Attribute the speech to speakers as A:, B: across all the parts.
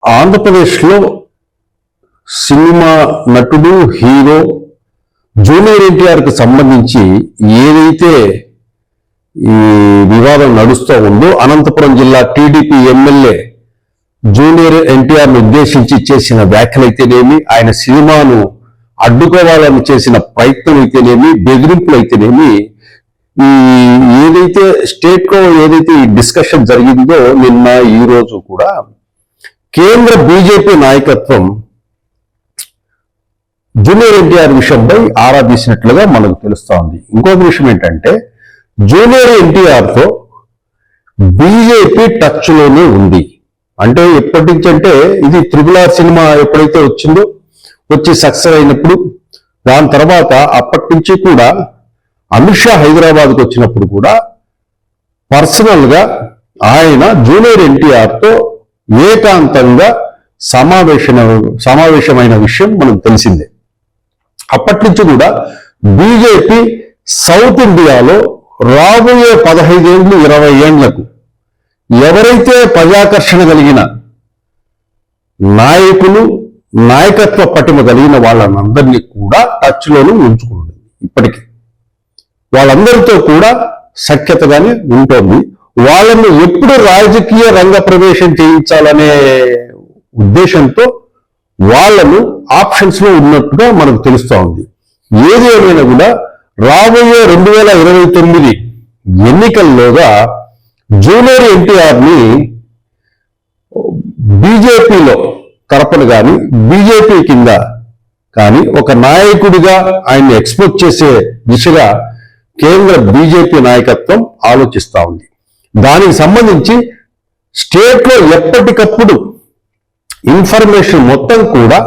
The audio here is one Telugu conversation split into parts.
A: ఆంధ్రప్రదేశ్లో సినిమా నటుడు హీరో జూనియర్ ఎన్టీఆర్కి సంబంధించి ఏదైతే ఈ వివాదం నడుస్తూ ఉందో, అనంతపురం జిల్లా టీడీపీ ఎమ్మెల్యే జూనియర్ ఎన్టీఆర్ను ఉద్దేశించి చేసిన వ్యాఖ్యలైతేనేమి, ఆయన సినిమాను అడ్డుకోవాలని చేసిన ప్రయత్నం అయితేనేమి, బెదిరింపులు అయితేనేమి, ఈ ఏదైతే స్టేట్లో ఏదైతే ఈ డిస్కషన్ జరిగిందో నిన్న ఈ రోజు కూడా కేంద్ర బీజేపీ నాయకత్వం జూనియర్ ఎన్టీఆర్ విషయంపై ఆరా తీసినట్లుగా మనకు తెలుస్తోంది. ఇంకొక విషయం ఏంటంటే, జూనియర్ ఎన్టీఆర్తో బీజేపీ టచ్ లోనే ఉంది. అంటే ఎప్పటి నుంచి అంటే, ఇది RRR సినిమా ఎప్పుడైతే వచ్చిందో, వచ్చి సక్సెస్ అయినప్పుడు, దాని తర్వాత అప్పటి నుంచి కూడా అమిత్ షా హైదరాబాద్కి వచ్చినప్పుడు కూడా పర్సనల్ గా ఆయన జూనియర్ ఎన్టీఆర్తో ఏకాంతంగా సమావేశమైన విషయం మనకు తెలిసిందే. అప్పటి నుంచి కూడా బీజేపీ సౌత్ ఇండియాలో రాబోయే 15 ఏళ్ళు 20 ఏళ్లకు ఎవరైతే ప్రజాకర్షణ కలిగిన నాయకులు, నాయకత్వ పటిమ కలిగిన వాళ్ళందరినీ కూడా టచ్లోనూ ఉంచుకుంటుంది. ఇప్పటికీ వాళ్ళందరితో కూడా సఖ్యతగానే ఉంటుంది. వాళ్ళను ఎప్పుడు రాజకీయ రంగ ప్రవేశం చేయించాలనే ఉద్దేశంతో వాళ్ళను ఆప్షన్స్ లో ఉన్నట్టుగా మనకు తెలుస్తూ ఉంది. ఏది ఏమైనా కూడా రాబోయే 2029 ఎన్నికల్లోగా జూనియర్ ఎన్టీఆర్ని బీజేపీలో కరపను కానీ, బీజేపీ కింద కానీ ఒక నాయకుడిగా ఆయన్ని ఎక్స్పోజ్ చేసే దిశగా కేంద్ర బీజేపీ నాయకత్వం ఆలోచిస్తూ ఉంది. దానికి సంబంధించి స్టేట్లో ఎప్పటికప్పుడు ఇన్ఫర్మేషన్ మొత్తం కూడా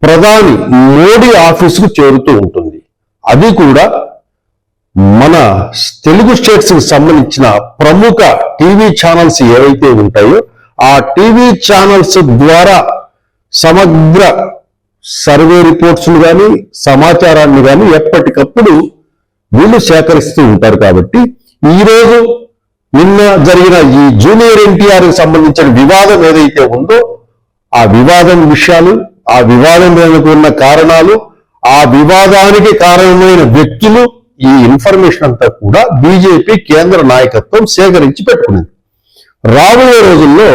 A: ప్రధాని మోడీ ఆఫీసుకు చేరుతూ ఉంటుంది. అది కూడా మన తెలుగు స్టేట్స్ కి సంబంధించిన ప్రముఖ టీవీ ఛానల్స్ ఏవైతే ఉంటాయో ఆ టీవీ ఛానల్స్ ద్వారా సమగ్ర సర్వే రిపోర్ట్స్ను కానీ, సమాచారాన్ని కానీ ఎప్పటికప్పుడు వీళ్ళు సేకరిస్తూ ఉంటారు. కాబట్టి ఈరోజు నిన్న జరిగిన ఈ జూనియర్ ఎన్టీఆర్ కి సంబంధించిన వివాదం ఏదైతే ఉందో, ఆ వివాదం విషయాలు, ఆ వివాదం వెనుక ఉన్న కారణాలు, ఆ వివాదానికి కారణమైన వ్యక్తులు, ఈ ఇన్ఫర్మేషన్ అంతా కూడా బీజేపీ కేంద్ర నాయకత్వం సేకరించి పెట్టుకున్నది. రాబోయే రోజుల్లో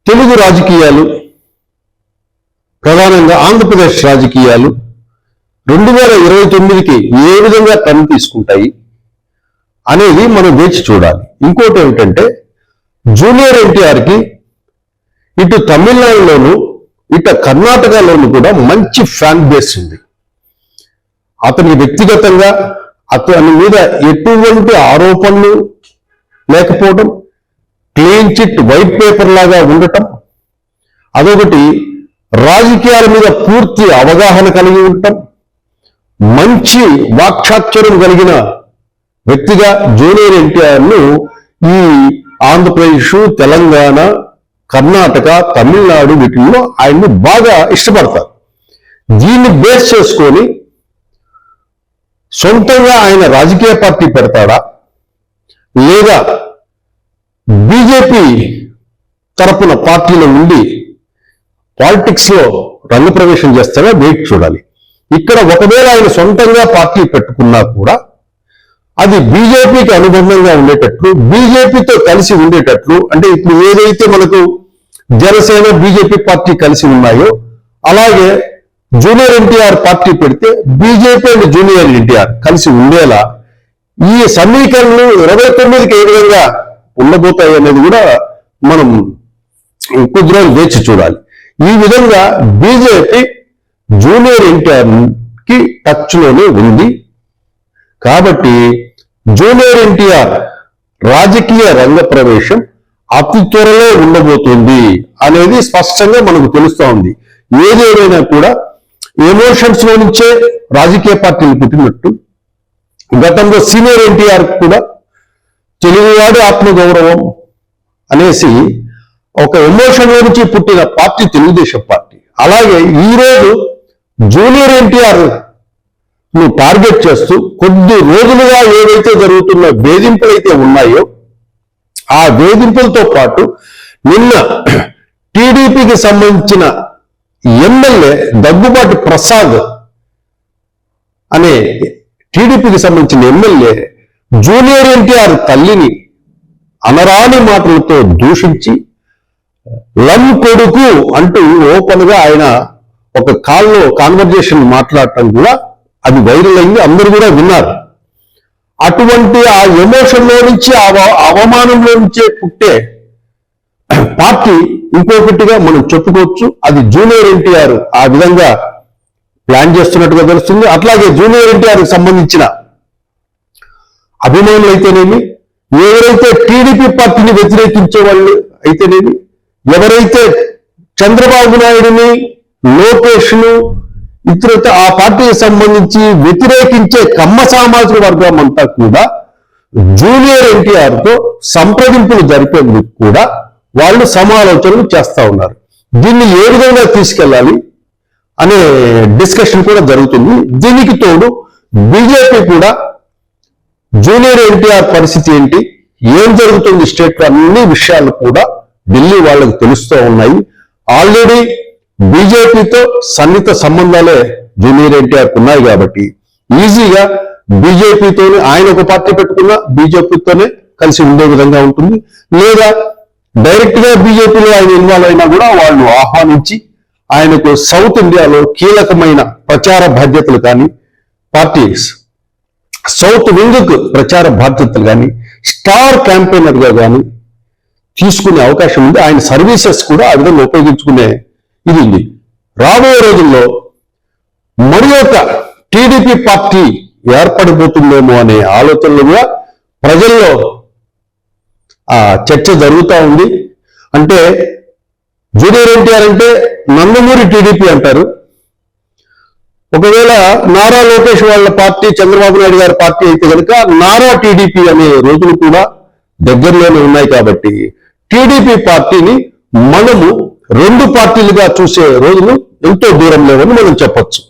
A: తెలుగు రాజకీయాలు, ప్రధానంగా ఆంధ్రప్రదేశ్ రాజకీయాలు 2029కి ఏ విధంగా టర్న్ తీసుకుంటాయి అనేది మనం వేచి చూడాలి. ఇంకోటి ఏమిటంటే, జూనియర్ ఎన్టీఆర్కి ఇటు తమిళనాడులోను ఇటు కర్ణాటకలోను కూడా మంచి ఫ్యాన్ బేస్ ఉంది. అతనికి వ్యక్తిగతంగా అతని మీద ఎటువంటి ఆరోపణలు లేకపోవడం, క్లీన్ చిట్ వైట్ పేపర్ లాగా ఉండటం, అదొకటి రాజకీయాల మీద పూర్తి అవగాహన కలిగి ఉండటం, మంచి వాక్చాతుర్యం కలిగిన వ్యక్తిగా జూనియర్ ఎన్టీఆర్ను ఈ ఆంధ్రప్రదేశ్, తెలంగాణ, కర్ణాటక, తమిళనాడు వీటిల్లో ఆయన్ని బాగా ఇష్టపడతారు. దీన్ని బేస్ చేసుకొని సొంతంగా ఆయన రాజకీయ పార్టీ పెడతాడా, లేదా బీజేపీ తరపున పార్టీలో ఉండి పాలిటిక్స్ లో రంగప్రవేశం చేస్తాడా వెయిట్ చూడాలి. ఇక్కడ ఒకవేళ ఆయన సొంతంగా పార్టీ పెట్టుకున్నా కూడా అది బీజేపీకి అనుబంధంగా ఉండేటట్లు, బీజేపీతో కలిసి ఉండేటట్లు, అంటే ఇప్పుడు ఏదైతే మనకు జనసేన బీజేపీ పార్టీ కలిసి ఉన్నాయో అలాగే జూనియర్ ఎన్టీఆర్ పార్టీ పెడితే బీజేపీ అండ్ జూనియర్ ఎన్టీఆర్ కలిసి ఉండేలా ఈ సమీకరణలు 29కి ఏ విధంగా ఉండబోతాయి అనేది కూడా మనం కొద్ది రోజులు వేచి చూడాలి. ఈ విధంగా బీజేపీ జూనియర్ ఎన్టీఆర్ కి టచ్ లోనే ఉంది. కాబట్టి జూనియర్ ఎన్టీఆర్ రాజకీయ రంగ ప్రవేశం అతి త్వరలో ఉండబోతుంది అనేది స్పష్టంగా మనకు తెలుస్తూ ఉంది. ఏదేమైనా కూడా ఎమోషన్స్ లో నుంచే రాజకీయ పార్టీలు పుట్టినట్టు గతంలో సీనియర్ ఎన్టీఆర్ కూడా తెలుగువాడి ఆత్మగౌరవం అనేసి ఒక ఎమోషన్ లో నుంచి పుట్టిన పార్టీ తెలుగుదేశం పార్టీ. అలాగే ఈరోజు జూనియర్ ఎన్టీఆర్ ను టార్గెట్ చేస్తూ కొద్ది రోజులుగా ఏవైతే జరుగుతున్న వేధింపులు అయితే ఉన్నాయో ఆ వేధింపులతో పాటు నిన్న టీడీపీకి సంబంధించిన ఎమ్మెల్యే దగ్గుబాటి ప్రసాద్ అనే టీడీపీకి సంబంధించిన ఎమ్మెల్యే జూనియర్ ఎన్టీఆర్ తల్లిని అనరాని మాటలతో దూషించి లం కొడుకు అంటూ ఓపెన్ గా ఆయన ఒక కాల్లో కాన్వర్జేషన్ మాట్లాడటం కూడా అది వైరల్ అయింది, అందరూ కూడా విన్నారు. అటువంటి ఆ ఎమోషన్ లో నుంచి అవమానంలో నుంచే పుట్టే పార్టీ ఇంకొకటిగా మనం చెప్పుకోవచ్చు. అది జూనియర్ ఎన్టీఆర్ ఆ విధంగా ప్లాన్ చేస్తున్నట్టుగా తెలుస్తుంది. అట్లాగే జూనియర్ ఎన్టీఆర్ కి సంబంధించిన అభిమానులు అయితేనేమి, ఎవరైతే టీడీపీ పార్టీని వ్యతిరేకించే వాళ్ళు అయితేనేమి, ఎవరైతే చంద్రబాబు నాయుడుని, లోకేష్ ను, ఇతరులతో ఆ పార్టీకి సంబంధించి వ్యతిరేకించే కమ్మ సామాజిక వర్గం అంతా కూడా జూనియర్ ఎన్టీఆర్ తో సంప్రదింపులు జరిపేందుకు కూడా వాళ్ళు సమాలోచనలు చేస్తా ఉన్నారు. దీన్ని ఏ విధంగా తీసుకెళ్ళాలి అనే డిస్కషన్ కూడా జరుగుతుంది. దీనికి తోడు బీజేపీ కూడా జూనియర్ ఎన్టీఆర్ పరిస్థితి ఏంటి, ఏం జరుగుతుంది స్టేట్ లో అన్ని విషయాలు కూడా ఢిల్లీ వాళ్ళకు తెలుస్తూ ఉన్నాయి. ఆల్రెడీ బీజేపీతో సన్నిహిత సంబంధాలే జూనియర్ ఎన్టీఆర్ ఉన్నాయి కాబట్టి ఈజీగా బీజేపీతోనే ఆయన ఒక పార్టీ పెట్టుకున్నా బీజేపీతోనే కలిసి ఉండే విధంగా ఉంటుంది. లేదా డైరెక్ట్ గా బీజేపీలో ఆయన ఇన్వాల్వ్ అయినా కూడా వాళ్ళు ఆహ్వానించి ఆయనకు సౌత్ ఇండియాలో కీలకమైన ప్రచార బాధ్యతలు కానీ, పార్టీ సౌత్ వింగ్ కు ప్రచార బాధ్యతలు కానీ, స్టార్ క్యాంపెయినర్ గా కానీ తీసుకునే అవకాశం ఉంది. ఆయన సర్వీసెస్ కూడా ఆ విధంగా ఉపయోగించుకునే ఇది ఉంది. రాబోయే రోజుల్లో మరి ఒక టీడీపీ పార్టీ ఏర్పడిపోతుందేమో అనే ఆలోచనలు కూడా ప్రజల్లో చర్చ జరుగుతూ ఉంది. అంటే జూనియర్ ఎన్టీఆర్ అంటే నందమూరి టీడీపీ అంటారు. ఒకవేళ నారా లోకేష్ వాళ్ళ పార్టీ చంద్రబాబు నాయుడు గారి పార్టీ అయితే కనుక నారా టీడీపీ అనే రోజులు కూడా దగ్గరలోనే ఉన్నాయి. కాబట్టి టీడీపీ పార్టీని మనము రెండు పార్టీలుగా చూసే రోజులు ఎంతో దూరం లేవని మనం చెప్పొచ్చు.